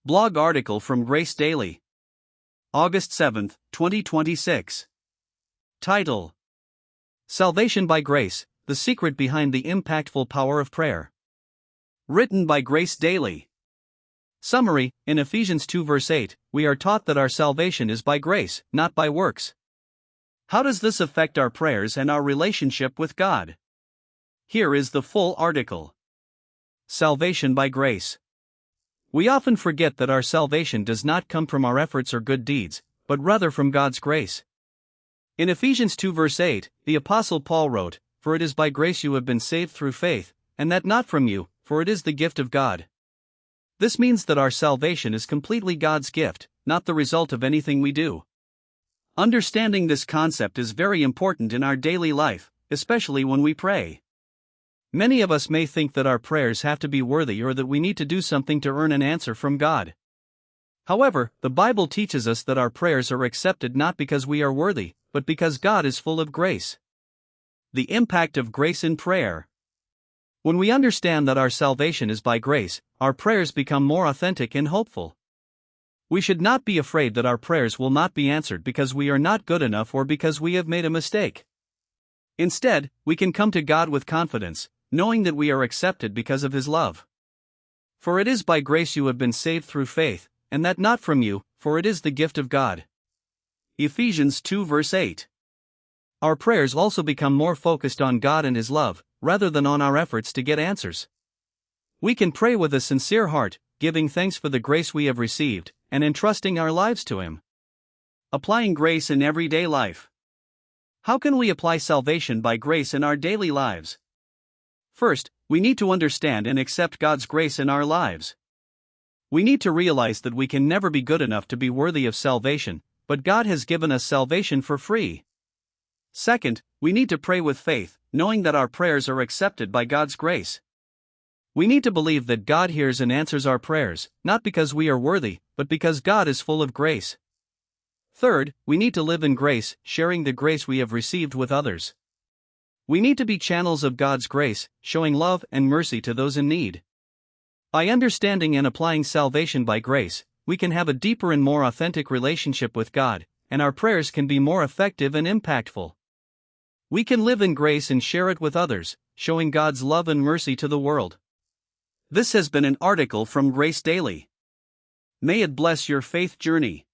Blog article from Grace Daily. August 7, 2026. Title: Salvation by Grace, the Secret Behind the Impactful Power of Prayer. Written by Grace Daily. Summary: in Ephesians 2 verse 8, we are taught that our salvation is by grace, not by works. How does this affect our prayers and our relationship with God? Here is the full article. Salvation by grace. We often forget that our salvation does not come from our efforts or good deeds, but rather from God's grace. In Ephesians 2 verse 8, the Apostle Paul wrote, "For it is by grace you have been saved through faith, and that not from you, for it is the gift of God." This means that our salvation is completely God's gift, not the result of anything we do. Understanding this concept is very important in our daily life, especially when we pray. Many of us may think that our prayers have to be worthy or that we need to do something to earn an answer from God. However, the Bible teaches us that our prayers are accepted not because we are worthy, but because God is full of grace. The impact of grace in prayer. When we understand that our salvation is by grace, our prayers become more authentic and hopeful. We should not be afraid that our prayers will not be answered because we are not good enough or because we have made a mistake. Instead, we can come to God with confidence, knowing that we are accepted because of His love. For it is by grace you have been saved through faith, and that not from you, for it is the gift of God. Ephesians 2 verse 8. Our prayers also become more focused on God and His love, rather than on our efforts to get answers. We can pray with a sincere heart, giving thanks for the grace we have received, and entrusting our lives to Him. Applying grace in everyday life. How can we apply salvation by grace in our daily lives? First, we need to understand and accept God's grace in our lives. We need to realize that we can never be good enough to be worthy of salvation, but God has given us salvation for free. Second, we need to pray with faith, knowing that our prayers are accepted by God's grace. We need to believe that God hears and answers our prayers, not because we are worthy, but because God is full of grace. Third, we need to live in grace, sharing the grace we have received with others. We need to be channels of God's grace, showing love and mercy to those in need. By understanding and applying salvation by grace, we can have a deeper and more authentic relationship with God, and our prayers can be more effective and impactful. We can live in grace and share it with others, showing God's love and mercy to the world. This has been an article from Grace Daily. May it bless your faith journey.